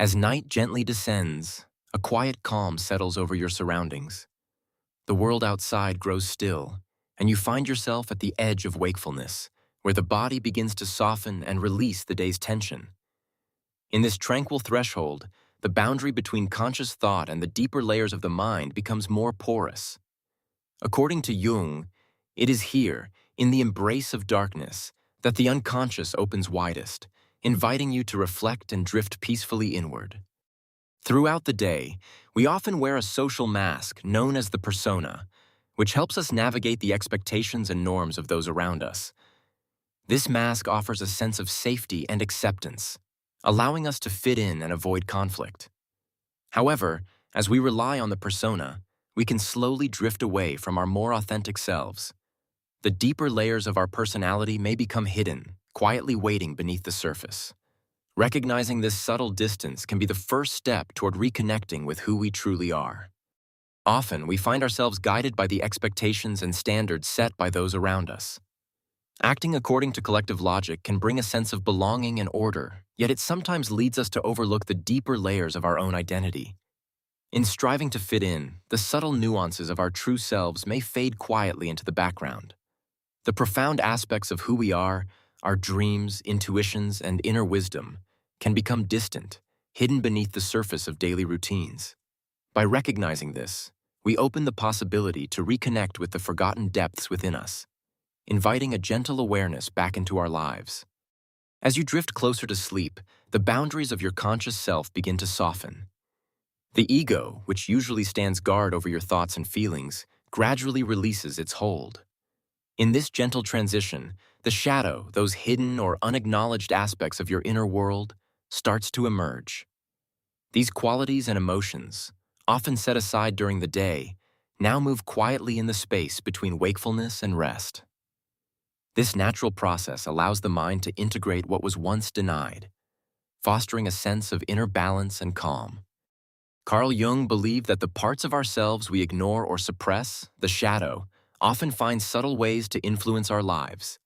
As night gently descends, a quiet calm settles over your surroundings. The world outside grows still, and you find yourself at the edge of wakefulness, where the body begins to soften and release the day's tension. In this tranquil threshold, the boundary between conscious thought and the deeper layers of the mind becomes more porous. According to Jung, it is here, in the embrace of darkness, that the unconscious opens widest, inviting you to reflect and drift peacefully inward. Throughout the day, we often wear a social mask known as the persona, which helps us navigate the expectations and norms of those around us. This mask offers a sense of safety and acceptance, allowing us to fit in and avoid conflict. However, as we rely on the persona, we can slowly drift away from our more authentic selves. The deeper layers of our personality may become hidden, quietly waiting beneath the surface. Recognizing this subtle distance can be the first step toward reconnecting with who we truly are. Often, we find ourselves guided by the expectations and standards set by those around us. Acting according to collective logic can bring a sense of belonging and order, yet it sometimes leads us to overlook the deeper layers of our own identity. In striving to fit in, the subtle nuances of our true selves may fade quietly into the background. The profound aspects of who we are, our dreams, intuitions, and inner wisdom, can become distant, hidden beneath the surface of daily routines. By recognizing this, we open the possibility to reconnect with the forgotten depths within us, inviting a gentle awareness back into our lives. As you drift closer to sleep, the boundaries of your conscious self begin to soften. The ego, which usually stands guard over your thoughts and feelings, gradually releases its hold. In this gentle transition, the shadow, those hidden or unacknowledged aspects of your inner world, starts to emerge. These qualities and emotions, often set aside during the day, now move quietly in the space between wakefulness and rest. This natural process allows the mind to integrate what was once denied, fostering a sense of inner balance and calm. Carl Jung believed that the parts of ourselves we ignore or suppress, the shadow, often find subtle ways to influence our lives.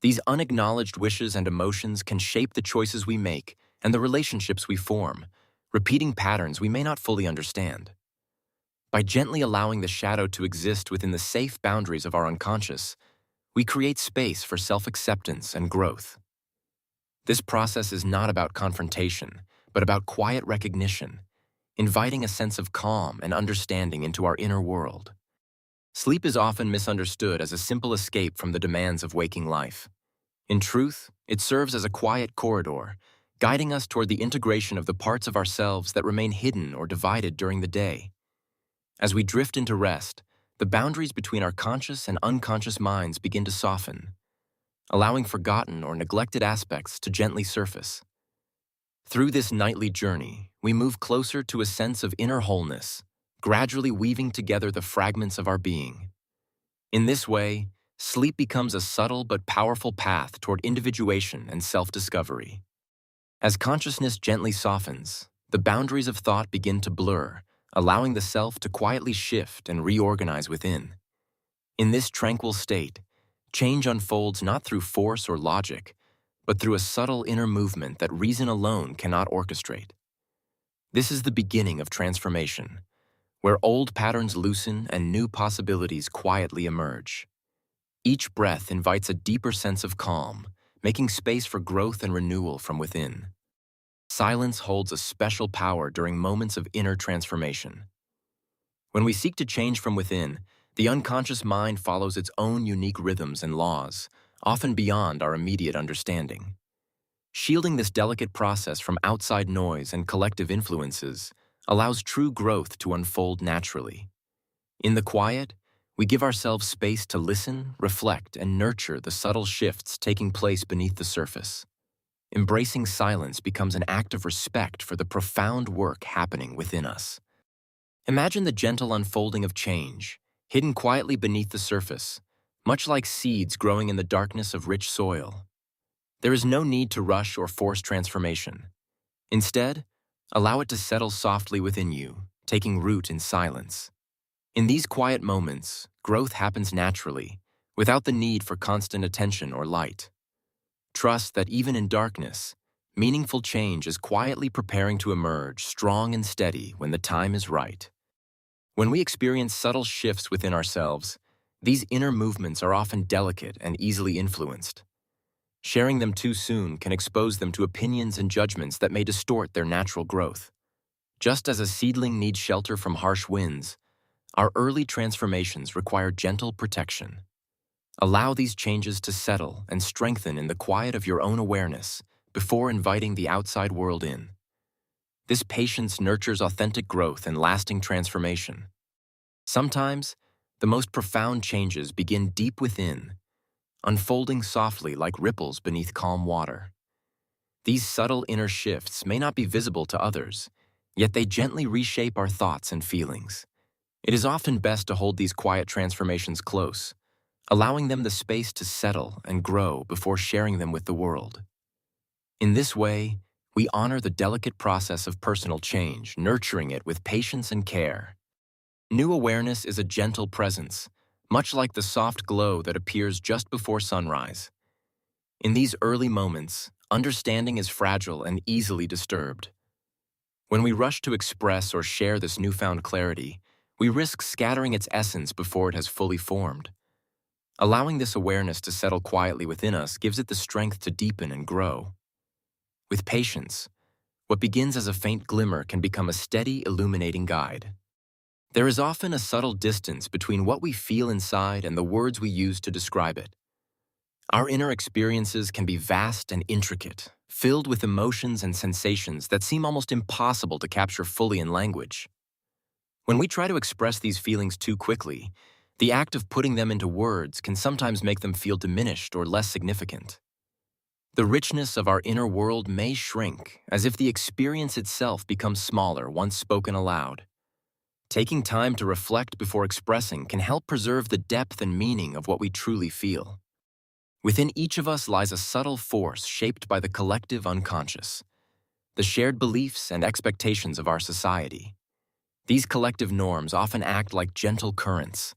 These unacknowledged wishes and emotions can shape the choices we make and the relationships we form, repeating patterns we may not fully understand. By gently allowing the shadow to exist within the safe boundaries of our unconscious, we create space for self-acceptance and growth. This process is not about confrontation, but about quiet recognition, inviting a sense of calm and understanding into our inner world. Sleep is often misunderstood as a simple escape from the demands of waking life. In truth, it serves as a quiet corridor, guiding us toward the integration of the parts of ourselves that remain hidden or divided during the day. As we drift into rest, the boundaries between our conscious and unconscious minds begin to soften, allowing forgotten or neglected aspects to gently surface. Through this nightly journey, we move closer to a sense of inner wholeness, gradually weaving together the fragments of our being. In this way, sleep becomes a subtle but powerful path toward individuation and self-discovery. As consciousness gently softens, the boundaries of thought begin to blur, allowing the self to quietly shift and reorganize within. In this tranquil state, change unfolds not through force or logic, but through a subtle inner movement that reason alone cannot orchestrate. This is the beginning of transformation, where old patterns loosen and new possibilities quietly emerge. Each breath invites a deeper sense of calm, making space for growth and renewal from within. Silence holds a special power during moments of inner transformation. When we seek to change from within, the unconscious mind follows its own unique rhythms and laws, often beyond our immediate understanding. Shielding this delicate process from outside noise and collective influences allows true growth to unfold naturally. In the quiet, we give ourselves space to listen, reflect, and nurture the subtle shifts taking place beneath the surface. Embracing silence becomes an act of respect for the profound work happening within us. Imagine the gentle unfolding of change, hidden quietly beneath the surface, much like seeds growing in the darkness of rich soil. There is no need to rush or force transformation. Instead, allow it to settle softly within you, taking root in silence. In these quiet moments, growth happens naturally, without the need for constant attention or light. Trust that even in darkness, Meaningful change is quietly preparing to emerge strong and steady when the time is right. When we experience subtle shifts within ourselves, these inner movements are often delicate and easily influenced. Sharing them too soon can expose them to opinions and judgments that may distort their natural growth. Just as a seedling needs shelter from harsh winds, our early transformations require gentle protection. Allow these changes to settle and strengthen in the quiet of your own awareness before inviting the outside world in. This patience nurtures authentic growth and lasting transformation. Sometimes, the most profound changes begin deep within, unfolding softly like ripples beneath calm water. These subtle inner shifts may not be visible to others, yet they gently reshape our thoughts and feelings. It is often best to hold these quiet transformations close, allowing them the space to settle and grow before sharing them with the world. In this way, we honor the delicate process of personal change, nurturing it with patience and care. New awareness is a gentle presence, much like the soft glow that appears just before sunrise. In these early moments, understanding is fragile and easily disturbed. When we rush to express or share this newfound clarity, we risk scattering its essence before it has fully formed. Allowing this awareness to settle quietly within us gives it the strength to deepen and grow. With patience, what begins as a faint glimmer can become a steady, illuminating guide. There is often a subtle distance between what we feel inside and the words we use to describe it. Our inner experiences can be vast and intricate, filled with emotions and sensations that seem almost impossible to capture fully in language. When we try to express these feelings too quickly, the act of putting them into words can sometimes make them feel diminished or less significant. The richness of our inner world may shrink, as if the experience itself becomes smaller once spoken aloud. Taking time to reflect before expressing can help preserve the depth and meaning of what we truly feel. Within each of us lies a subtle force shaped by the collective unconscious, the shared beliefs and expectations of our society. These collective norms often act like gentle currents,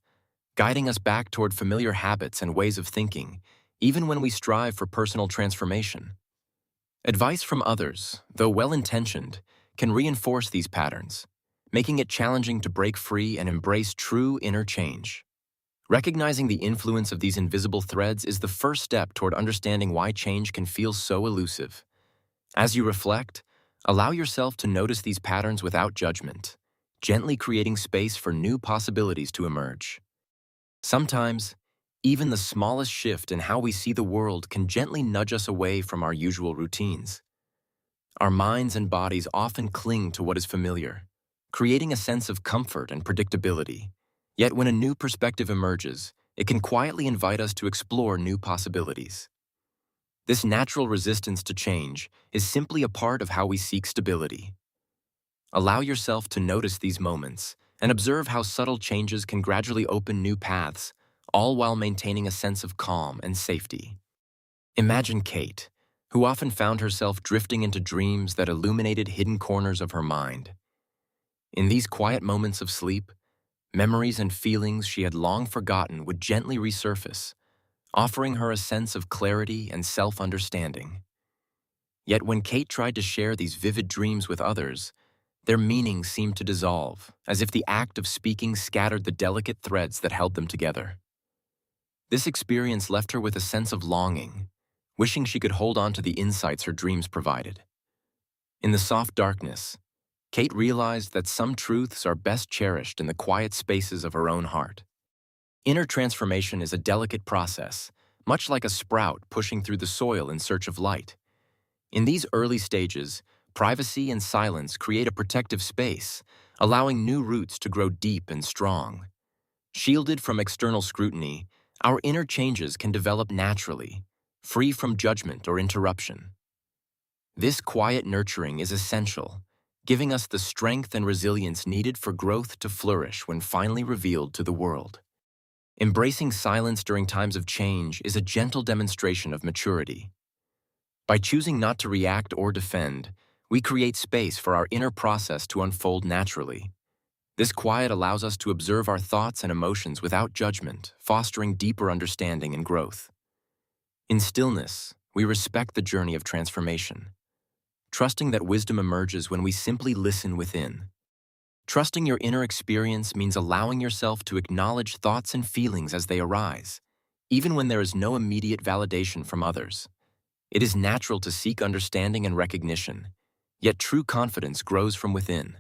guiding us back toward familiar habits and ways of thinking, even when we strive for personal transformation. Advice from others, though well-intentioned, can reinforce these patterns, making it challenging to break free and embrace true inner change. Recognizing the influence of these invisible threads is the first step toward understanding why change can feel so elusive. As you reflect, allow yourself to notice these patterns without judgment, gently creating space for new possibilities to emerge. Sometimes, even the smallest shift in how we see the world can gently nudge us away from our usual routines. Our minds and bodies often cling to what is familiar, creating a sense of comfort and predictability. Yet when a new perspective emerges, it can quietly invite us to explore new possibilities. This natural resistance to change is simply a part of how we seek stability. Allow yourself to notice these moments and observe how subtle changes can gradually open new paths, all while maintaining a sense of calm and safety. Imagine Kate, who often found herself drifting into dreams that illuminated hidden corners of her mind. In these quiet moments of sleep, memories and feelings she had long forgotten would gently resurface, offering her a sense of clarity and self-understanding. Yet when Kate tried to share these vivid dreams with others, their meaning seemed to dissolve, as if the act of speaking scattered the delicate threads that held them together. This experience left her with a sense of longing, wishing she could hold on to the insights her dreams provided. In the soft darkness, Kate realized that some truths are best cherished in the quiet spaces of her own heart. Inner transformation is a delicate process, much like a sprout pushing through the soil in search of light. In these early stages, privacy and silence create a protective space, allowing new roots to grow deep and strong. Shielded from external scrutiny, our inner changes can develop naturally, free from judgment or interruption. This quiet nurturing is essential, giving us the strength and resilience needed for growth to flourish when finally revealed to the world. Embracing silence during times of change is a gentle demonstration of maturity. By choosing not to react or defend, we create space for our inner process to unfold naturally. This quiet allows us to observe our thoughts and emotions without judgment, fostering deeper understanding and growth. In stillness, we respect the journey of transformation. trusting that wisdom emerges when we simply listen within. Trusting your inner experience means allowing yourself to acknowledge thoughts and feelings as they arise, even when there is no immediate validation from others. It is natural to seek understanding and recognition, yet true confidence grows from within.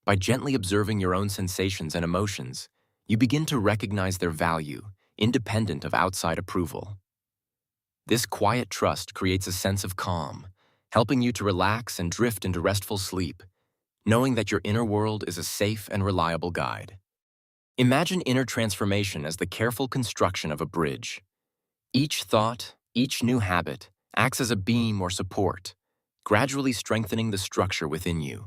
By gently observing your own sensations and emotions, you begin to recognize their value, independent of outside approval. This quiet trust creates a sense of calm, helping you to relax and drift into restful sleep, knowing that your inner world is a safe and reliable guide. Imagine inner transformation as the careful construction of a bridge. Each thought, each new habit, acts as a beam or support, gradually strengthening the structure within you.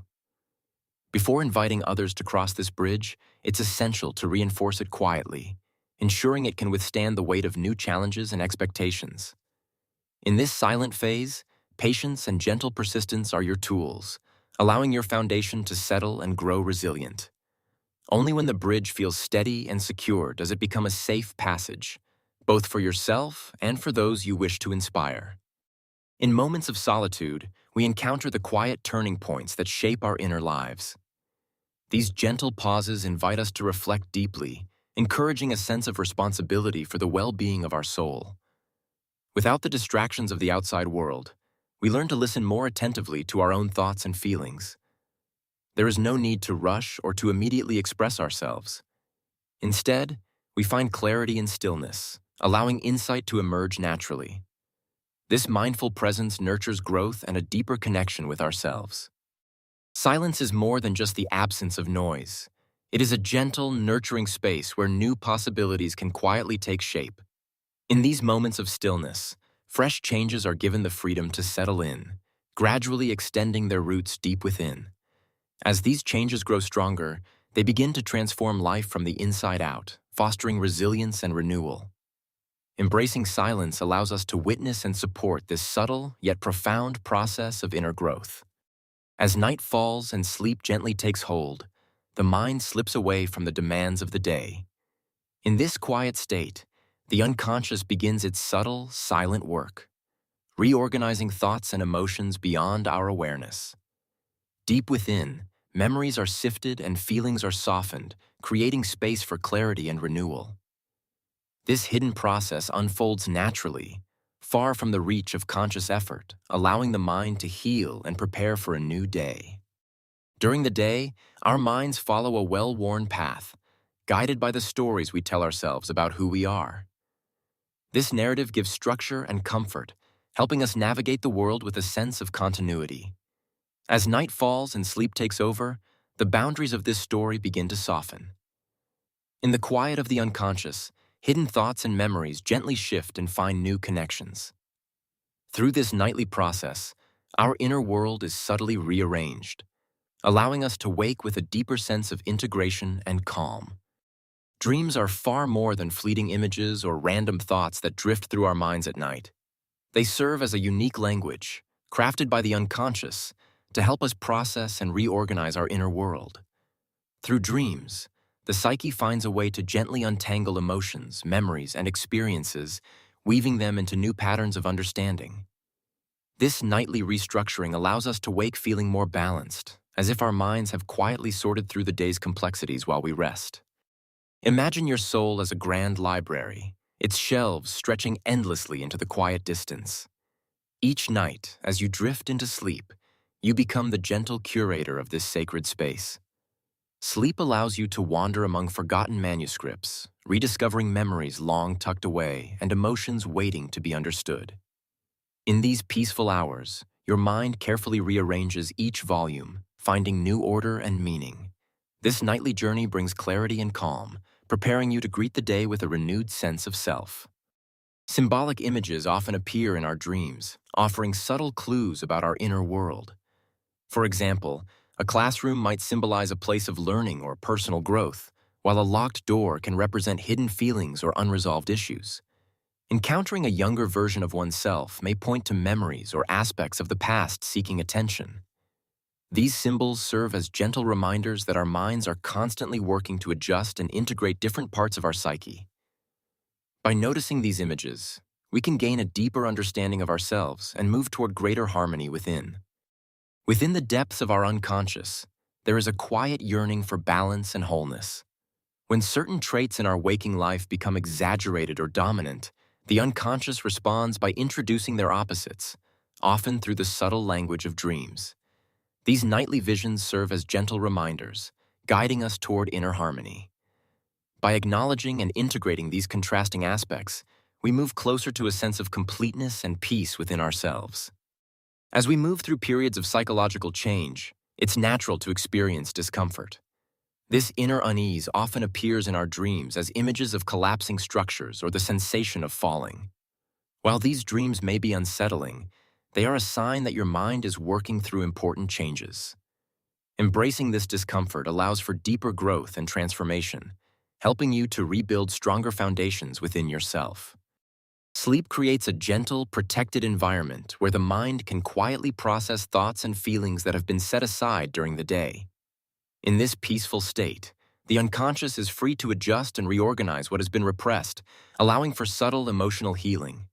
Before inviting others to cross this bridge, it's essential to reinforce it quietly, ensuring it can withstand the weight of new challenges and expectations. In this silent phase, patience and gentle persistence are your tools, allowing your foundation to settle and grow resilient. Only when the bridge feels steady and secure does it become a safe passage, both for yourself and for those you wish to inspire. In moments of solitude, we encounter the quiet turning points that shape our inner lives. These gentle pauses invite us to reflect deeply, encouraging a sense of responsibility for the well-being of our soul. Without the distractions of the outside world, we learn to listen more attentively to our own thoughts and feelings. There is no need to rush or to immediately express ourselves. Instead, we find clarity in stillness, allowing insight to emerge naturally. This mindful presence nurtures growth and a deeper connection with ourselves. Silence is more than just the absence of noise. It is a gentle, nurturing space where new possibilities can quietly take shape. In these moments of stillness, fresh changes are given the freedom to settle in, gradually extending their roots deep within. As these changes grow stronger, they begin to transform life from the inside out, fostering resilience and renewal. Embracing silence allows us to witness and support this subtle yet profound process of inner growth. As night falls and sleep gently takes hold, the mind slips away from the demands of the day. In this quiet state, the unconscious begins its subtle, silent work, reorganizing thoughts and emotions beyond our awareness. Deep within, memories are sifted and feelings are softened, creating space for clarity and renewal. This hidden process unfolds naturally, far from the reach of conscious effort, allowing the mind to heal and prepare for a new day. During the day, our minds follow a well-worn path, guided by the stories we tell ourselves about who we are. This narrative gives structure and comfort, helping us navigate the world with a sense of continuity. As night falls and sleep takes over, the boundaries of this story begin to soften. In the quiet of the unconscious, hidden thoughts and memories gently shift and find new connections. Through this nightly process, our inner world is subtly rearranged, allowing us to wake with a deeper sense of integration and calm. Dreams are far more than fleeting images or random thoughts that drift through our minds at night. They serve as a unique language, crafted by the unconscious, to help us process and reorganize our inner world. Through dreams, the psyche finds a way to gently untangle emotions, memories, and experiences, weaving them into new patterns of understanding. This nightly restructuring allows us to wake feeling more balanced, as if our minds have quietly sorted through the day's complexities while we rest. Imagine your soul as a grand library, its shelves stretching endlessly into the quiet distance. Each night, as you drift into sleep, you become the gentle curator of this sacred space. Sleep allows you to wander among forgotten manuscripts, rediscovering memories long tucked away and emotions waiting to be understood. In these peaceful hours, your mind carefully rearranges each volume, finding new order and meaning. This nightly journey brings clarity and calm, preparing you to greet the day with a renewed sense of self. Symbolic images often appear in our dreams, offering subtle clues about our inner world. For example, a classroom might symbolize a place of learning or personal growth, while a locked door can represent hidden feelings or unresolved issues. Encountering a younger version of oneself may point to memories or aspects of the past seeking attention. These symbols serve as gentle reminders that our minds are constantly working to adjust and integrate different parts of our psyche. By noticing these images, we can gain a deeper understanding of ourselves and move toward greater harmony within. Within the depths of our unconscious, there is a quiet yearning for balance and wholeness. When certain traits in our waking life become exaggerated or dominant, the unconscious responds by introducing their opposites, often through the subtle language of dreams. These nightly visions serve as gentle reminders, guiding us toward inner harmony. By acknowledging and integrating these contrasting aspects, we move closer to a sense of completeness and peace within ourselves. As we move through periods of psychological change, it's natural to experience discomfort. This inner unease often appears in our dreams as images of collapsing structures or the sensation of falling. While these dreams may be unsettling, they are a sign that your mind is working through important changes. Embracing this discomfort allows for deeper growth and transformation, helping you to rebuild stronger foundations within yourself. Sleep creates a gentle, protected environment where the mind can quietly process thoughts and feelings that have been set aside during the day. In this peaceful state, the unconscious is free to adjust and reorganize what has been repressed, allowing for subtle emotional healing.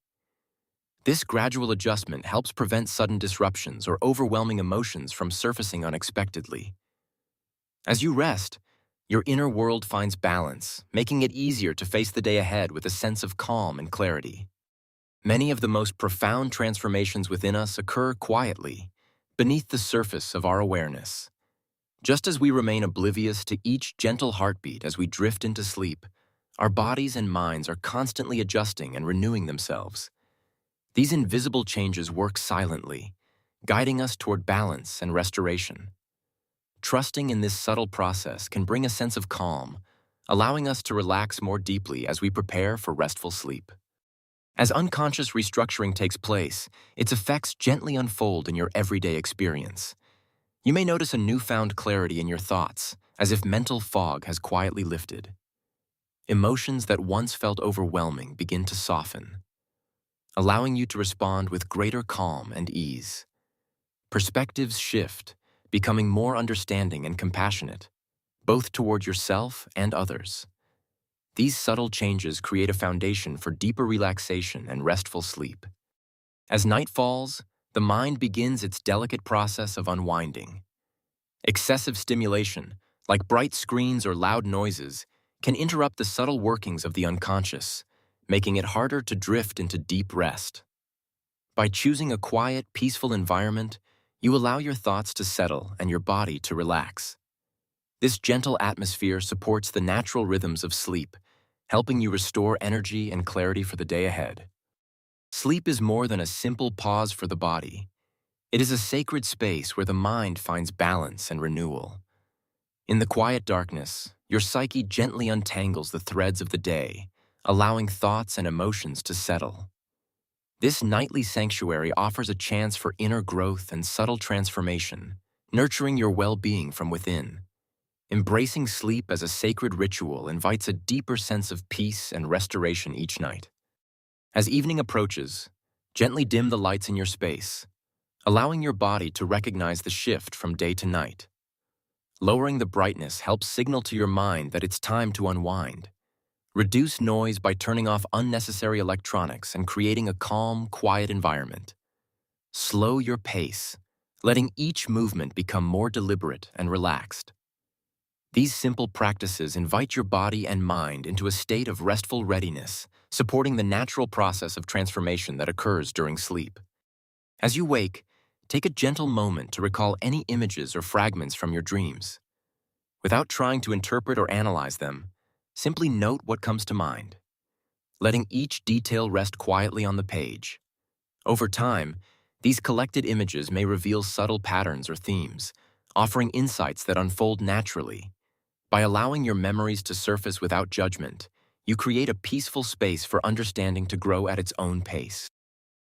This gradual adjustment helps prevent sudden disruptions or overwhelming emotions from surfacing unexpectedly. As you rest, your inner world finds balance, making it easier to face the day ahead with a sense of calm and clarity. Many of the most profound transformations within us occur quietly, beneath the surface of our awareness. Just as we remain oblivious to each gentle heartbeat as we drift into sleep, our bodies and minds are constantly adjusting and renewing themselves. These invisible changes work silently, guiding us toward balance and restoration. Trusting in this subtle process can bring a sense of calm, allowing us to relax more deeply as we prepare for restful sleep. As unconscious restructuring takes place, its effects gently unfold in your everyday experience. You may notice a newfound clarity in your thoughts, as if mental fog has quietly lifted. Emotions that once felt overwhelming begin to soften, allowing you to respond with greater calm and ease. Perspectives shift, becoming more understanding and compassionate, both toward yourself and others. These subtle changes create a foundation for deeper relaxation and restful sleep. As night falls, the mind begins its delicate process of unwinding. Excessive stimulation, like bright screens or loud noises, can interrupt the subtle workings of the unconscious, making it harder to drift into deep rest. By choosing a quiet, peaceful environment, you allow your thoughts to settle and your body to relax. This gentle atmosphere supports the natural rhythms of sleep, helping you restore energy and clarity for the day ahead. Sleep is more than a simple pause for the body. It is a sacred space where the mind finds balance and renewal. In the quiet darkness, your psyche gently untangles the threads of the day, allowing thoughts and emotions to settle. This nightly sanctuary offers a chance for inner growth and subtle transformation, nurturing your well-being from within. Embracing sleep as a sacred ritual invites a deeper sense of peace and restoration each night. As evening approaches, gently dim the lights in your space, allowing your body to recognize the shift from day to night. Lowering the brightness helps signal to your mind that it's time to unwind. Reduce noise by turning off unnecessary electronics and creating a calm, quiet environment. Slow your pace, letting each movement become more deliberate and relaxed. These simple practices invite your body and mind into a state of restful readiness, supporting the natural process of transformation that occurs during sleep. As you wake, take a gentle moment to recall any images or fragments from your dreams. Without trying to interpret or analyze them, simply note what comes to mind, letting each detail rest quietly on the page. Over time, these collected images may reveal subtle patterns or themes, offering insights that unfold naturally. By allowing your memories to surface without judgment, you create a peaceful space for understanding to grow at its own pace.